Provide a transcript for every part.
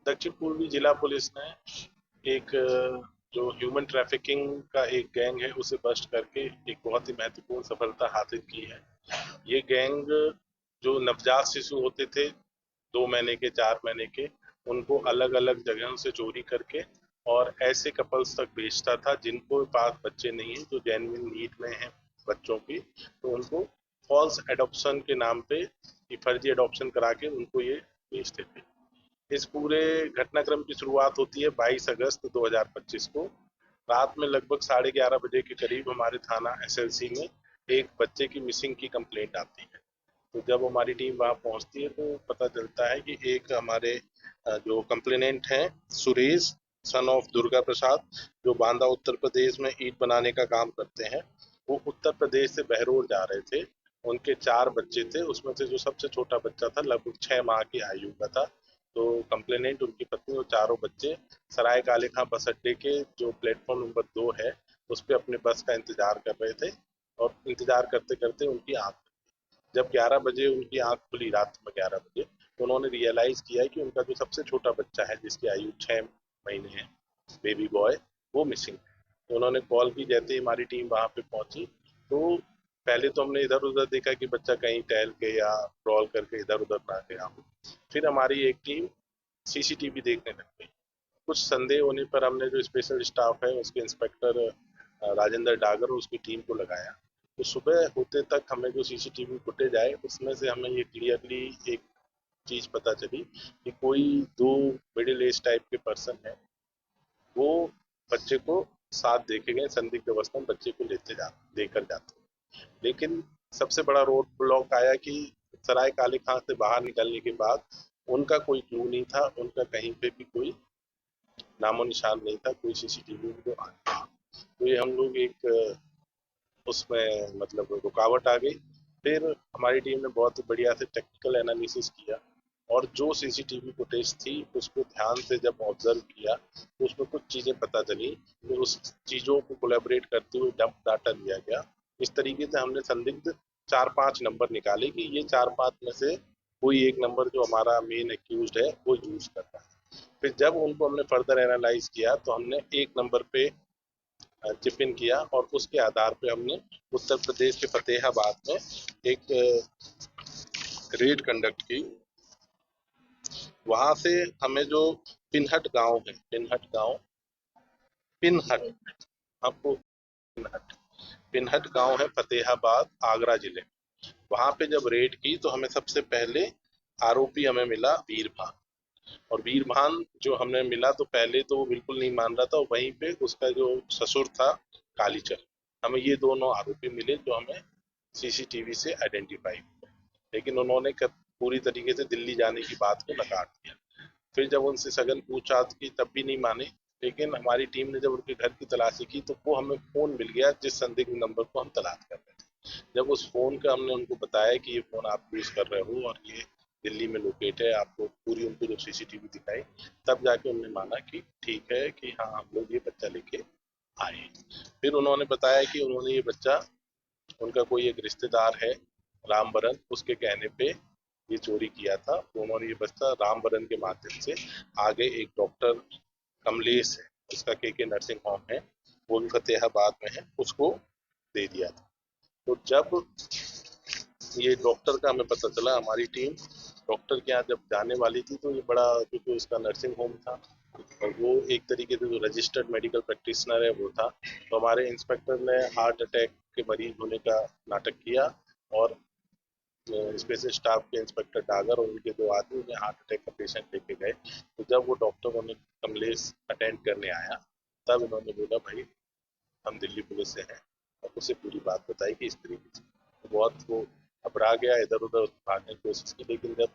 दक्षिण पूर्वी जिला पुलिस ने एक जो ह्यूमन ट्रैफिकिंग का एक गैंग है उसे बस्ट करके एक बहुत ही महत्वपूर्ण सफलता हासिल की है। ये गैंग जो नवजात शिशु होते थे 2 महीने के 4 महीने के, उनको अलग अलग जगहों से चोरी करके और ऐसे कपल्स तक बेचता था जिनको पास बच्चे नहीं है, जो जेन्युइन नीड में है बच्चों की, तो उनको फॉल्स एडॉप्शन के नाम पे ये फर्जी एडॉप्शन करा के उनको ये बेचते थे। इस पूरे घटनाक्रम की शुरुआत होती है 22 अगस्त 2025 को। रात में लगभग 11:30 बजे के करीब हमारे थाना एसएलसी में एक बच्चे की मिसिंग की कंप्लेंट आती है। तो जब हमारी टीम वहाँ पहुँचती है तो पता चलता है कि एक हमारे जो कंप्लेनेंट हैं सुरेश सन ऑफ दुर्गा प्रसाद, जो बांदा उत्तर प्रदेश में ईंट बनाने का काम करते हैं, वो उत्तर प्रदेश से बहरोड जा रहे थे। उनके 4 बच्चे थे, उसमें से जो सबसे छोटा बच्चा था लगभग 6 माह की आयु का था। तो कंप्लेनेंट, उनकी पत्नी और चारों बच्चे सराय काले खां बस अड्डे के जो प्लेटफॉर्म नंबर 2 है उस पर अपने बस का इंतजार कर रहे थे। और इंतजार करते करते उनकी आंख, जब 11 बजे उनकी आंख खुली रात में 11 बजे, तो उन्होंने रियलाइज किया कि उनका जो सबसे छोटा बच्चा है जिसकी आयु 6 महीने है, बेबी बॉय, वो मिसिंग है। तो उन्होंने कॉल की, जैसे ही हमारी टीम वहां पे पहुंची तो पहले तो हमने इधर उधर देखा कि बच्चा कहीं टहल के या क्रॉल करके इधर उधर ना गया हो। फिर हमारी एक टीम सीसीटीवी देखने लग गई। कुछ संदेह होने पर हमने जो स्पेशल स्टाफ है उसके इंस्पेक्टर राजेंद्र डागर और उसकी टीम को लगाया। तो सुबह होते तक हमें जो सीसीटीवी फुटेज आए उसमें से हमें ये क्लियरली एक चीज पता चली कि कोई दो मिडिल एज टाइप के पर्सन है, वो बच्चे को साथ देखे गए संदिग्ध अवस्था में बच्चे को लेकर जाते। लेकिन सबसे बड़ा रोड ब्लॉक आया कि सराय काले खां से बाहर निकलने के बाद उनका कोई क्लू नहीं था, उनका कहीं पे भी कोई नामो निशान नहीं था, कोई सीसीटीवी में जो आया। तो ये हम लोग एक उसमें मतलब रुकावट आ गई। फिर हमारी टीम ने बहुत ही बढ़िया से टेक्निकल एनालिसिस किया और जो सीसीटीवी फुटेज थी उसको ध्यान से जब ऑब्जर्व किया तो उसमें कुछ चीजें पता चली। फिर उस चीजों को कोलैबोरेट करते हुए डंप डाटा लिया गया। इस तरीके से हमने संदिग्ध 4-5 नंबर निकाले कि ये 4-5 में से कोई एक नंबर जो हमारा मेन एक्यूज है वो यूज कर रहा है। फिर जब उनको हमने फर्दर एनालाइज किया तो हमने एक नंबर पे चिप इन किया और उसके आधार पे हमने उत्तर प्रदेश के फतेहाबाद में एक रेड कंडक्ट की। वहां से हमें जो पिनहट गांव है, पिनहट आपको पिनहट पिनहट गांव है फतेहाबाद आगरा जिले में। वहां पे जब रेड की तो हमें सबसे पहले आरोपी हमें मिला वीरभान। और वीरभान जो हमें मिला तो पहले तो वो बिल्कुल नहीं मान रहा था, और वहीं पे उसका जो ससुर था कालीचरण, हमें ये दोनों आरोपी मिले जो हमें सीसीटीवी से आइडेंटिफाई हुए। लेकिन उन्होंने पूरी तरीके से दिल्ली जाने की बात को नकार दिया। फिर जब उनसे सघन पूछताछ की तब भी नहीं माने। लेकिन हमारी टीम ने जब उनके घर की तलाशी की तो वो हमें फोन मिल गया जिस संदिग्ध नंबर को हम तलाश कर रहे थे। जब उस फोन का हमने उनको बताया कि ये फोन आप यूज कर रहे हो और ये दिल्ली में लोकेट है, आपको पूरी उनको जब सीसीटीवी दिखाई, तब जाके उन्होंने माना कि ठीक है कि हाँ हम लोग ये बच्चा लेके आए। फिर उन्होंने बताया कि उन्होंने ये बच्चा, उनका कोई एक रिश्तेदार है रामबरन, उसके कहने पे ये चोरी किया था। तो उन्होंने ये बच्चा रामबरन के माध्यम से आगे एक डॉक्टर कमलेश है, उसका के नर्सिंग होम है, वो भी फतेहाबाद में है, उसको दे दिया था। तो जब ये डॉक्टर का हमें पता चला, हमारी टीम डॉक्टर के यहाँ जब जाने वाली थी तो ये बड़ा, क्योंकि उसका नर्सिंग होम था और वो एक तरीके से जो रजिस्टर्ड मेडिकल प्रैक्टिशनर है वो था, तो हमारे इंस्पेक्टर ने हार्ट अटैक के मरीज होने का नाटक किया और स्पेशल स्टाफ के इंस्पेक्टर डागर और उनके 2 आदमी उन्हें हार्ट अटैक का पेशेंट लेके गए। तो जब वो डॉक्टर उन्हें कमलेश अटेंड करने आया तब उन्होंने बोला भाई हम दिल्ली पुलिस से हैं, और उसे पूरी बात बताई कि इस तरीके से। तो बहुत वो घबरा गया, इधर उधर भागने की कोशिश की, लेकिन जब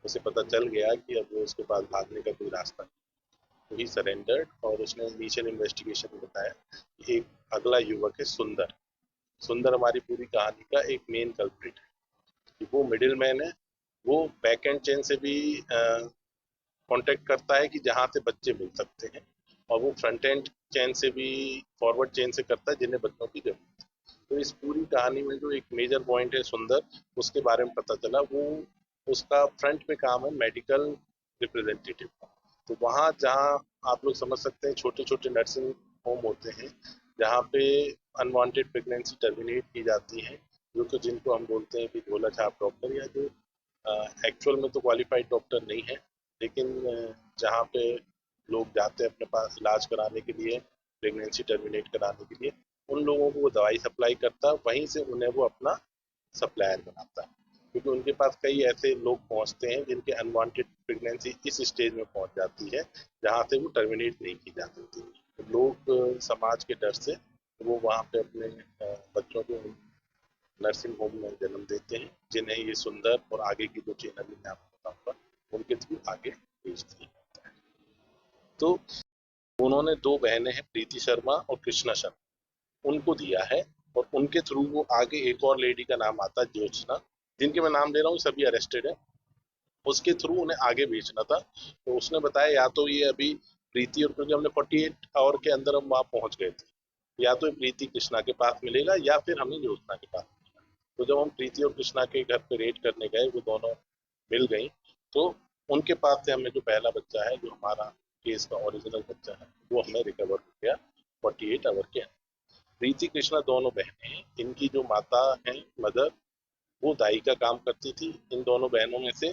उसे पता चल गया कि अब वो उसके पास भागने का कोई रास्ता नहीं, तो ही सरेंडर्ड। और उसने इनिशियल इन्वेस्टिगेशन में बताया कि एक अगला युवक है सुंदर। सुंदर हमारी पूरी कहानी का एक मेन कल्प्रिट है कि वो मिडिल मैन है। वो बैक एंड चेन से भी कांटेक्ट करता है कि जहाँ से बच्चे मिल सकते हैं, और वो फ्रंट एंड चेन से भी, फॉरवर्ड चेन से करता है जिन्हें बच्चों की जरूरत है। तो इस पूरी कहानी में जो एक मेजर पॉइंट है सुंदर, उसके बारे में पता चला। वो उसका फ्रंट पे काम है मेडिकल रिप्रेजेंटेटिव का। तो वहाँ जहाँ आप लोग समझ सकते हैं छोटे छोटे नर्सिंग होम होते हैं जहाँ पे अनवांटेड प्रेगनेंसी टर्मिनेट की जाती है, जो कि जिनको हम बोलते हैं कि झोला छाप डॉक्टर, या जो एक्चुअल में तो क्वालिफाइड डॉक्टर नहीं है, लेकिन जहाँ पे लोग जाते हैं अपने पास इलाज कराने के लिए, प्रेगनेंसी टर्मिनेट कराने के लिए, उन लोगों को वो दवाई सप्लाई करता है, वहीं से उन्हें वो अपना सप्लायर बनाता है, क्योंकि उनके पास कई ऐसे लोग पहुंचते हैं जिनके अनवांटेड प्रेगनेंसी इस स्टेज में पहुंच जाती है जहां से वो टर्मिनेट नहीं की जा सकती। तो लोग समाज के डर से वो वहां पे अपने बच्चों को नर्सिंग होम में जन्म देते हैं, जिन्हें ये सुंदर और आगे की जो चैनल मैं आपको बताऊंगा उनके थ्रू आगे भेजते हैं। तो उन्होंने दो बहनें हैं, प्रीति शर्मा और कृष्णा शर्मा, उनको दिया है, और उनके थ्रू वो आगे एक और लेडी का नाम आता है ज्योत्सना, जिनके मैं नाम ले रहा हूँ सभी अरेस्टेड है, उसके थ्रू उन्हें आगे भेजना था। तो उसने बताया या तो ये अभी प्रीति, और क्योंकि हमने 48 आवर के अंदर हम वहां पहुंच गए थे, या तो ये प्रीति कृष्णा के पास मिलेगा या फिर हमें ज्योत्सना के पास मिलेगा। तो जब हम प्रीति और कृष्णा के घर पे रेड करने गए, वो दोनों मिल गई, तो उनके पास से हमें जो पहला बच्चा है, जो हमारा केस का ओरिजिनल बच्चा है, वो हमें रिकवर हो गया 48 आवर के अंदर। प्रीति कृष्णा दोनों बहनें हैं, इनकी जो माता है, मदर, वो दाई का काम करती थी। इन दोनों बहनों में से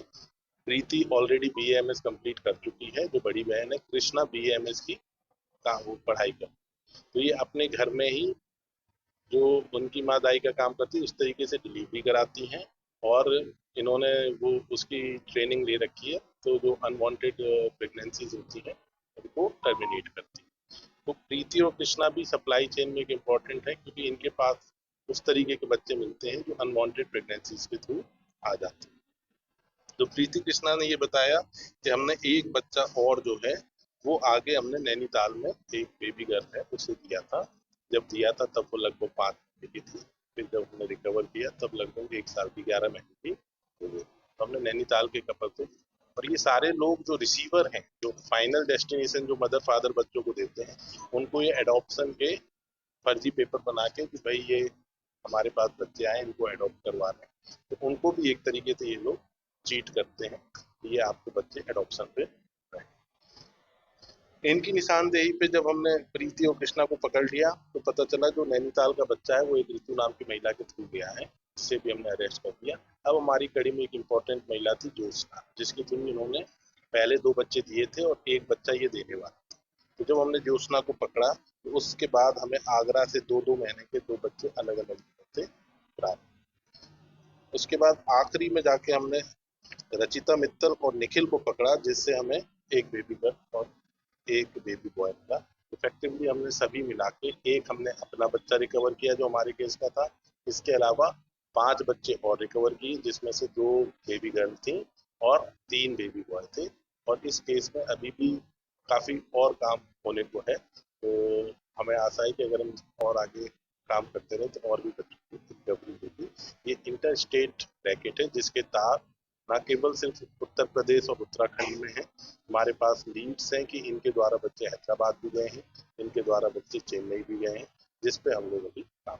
प्रीति ऑलरेडी बीएमएस कंप्लीट कर चुकी है, जो बड़ी बहन है कृष्णा बीएमएस की काम वो पढ़ाई कर, तो ये अपने घर में ही जो उनकी माँ दाई का काम करती है उस तरीके से डिलीवरी कराती हैं, और इन्होंने वो उसकी ट्रेनिंग ले रखी है, तो जो अनवांटेड प्रेगनेंसीज होती हैं उनको टर्मिनेट करती है। तो प्रीति और कृष्णा भी सप्लाई चेन में एक इम्पोर्टेंट है, क्योंकि इनके पास उस तरीके के बच्चे मिलते हैं जो अनवांटेड प्रेगनेंसीज के थ्रू आ जाते हैं। तो प्रीति कृष्णा ने ये बताया कि हमने एक बच्चा और जो है वो आगे हमने नैनीताल में एक बेबी गर्ल है उसे दिया था। जब दिया था तब वो लगभग 5 महीने की थी, फिर जब हमने रिकवर किया तब लगभग 1 साल की 11 महीने की हो गई। तो हमने नैनीताल के कपल को, और ये सारे लोग जो रिसीवर हैं, जो फाइनल डेस्टिनेशन जो मदर फादर बच्चों को देते हैं, उनको ये एडॉप्शन के फर्जी पेपर बना के कि भाई ये हमारे पास बच्चे आए, इनको अडॉप्ट करवा रहे हैं, तो उनको भी एक तरीके से ये लोग चीट करते हैं कि ये आपके बच्चे अडॉप्शन पे रहे। इनकी निशानदेही पे जब हमने प्रीति और कृष्णा को पकड़ लिया तो पता चला जो नैनीताल का बच्चा है वो एक ऋतु नाम की महिला के थ्रू गया है, जिसे भी हमने अरेस्ट कर दिया। अब हमारी कड़ी में एक इम्पोर्टेंट महिला थी ज्योत्सना, जिसके थ्रू इन्होंने पहले 2 बच्चे दिए थे और एक बच्चा ये देने वाला था। तो जब हमने ज्योत्सना को पकड़ा तो उसके बाद हमें आगरा से 2-2 महीने के 2 बच्चे अलग अलग से प्राप्त। उसके बाद आखिरी में जाके हमने रचिता मित्तल और निखिल को पकड़ा, जिससे हमें एक बेबी गर्ल और एक बेबी बॉय मिला। इफेक्टिवली हमने सभी मिला के एक हमने अपना बच्चा रिकवर किया जो हमारे केस का था। इसके अलावा 5 बच्चे और रिकवर किए, जिसमें से 2 बेबी गर्ल थी और 3 बेबी बॉय थे। और इस केस में अभी भी काफी और काम होने को है, तो हमें आशा है कि अगर हम और आगे काम करते रहे तो और भी बच्चों की रिकवरी होगी। ये इंटर स्टेट रैकेट है जिसके तार न केवल सिर्फ उत्तर प्रदेश और उत्तराखंड में है, हमारे पास लीड्स हैं कि इनके द्वारा बच्चे हैदराबाद भी गए हैं, इनके द्वारा बच्चे चेन्नई भी गए हैं, जिस पे हम लोग अभी काम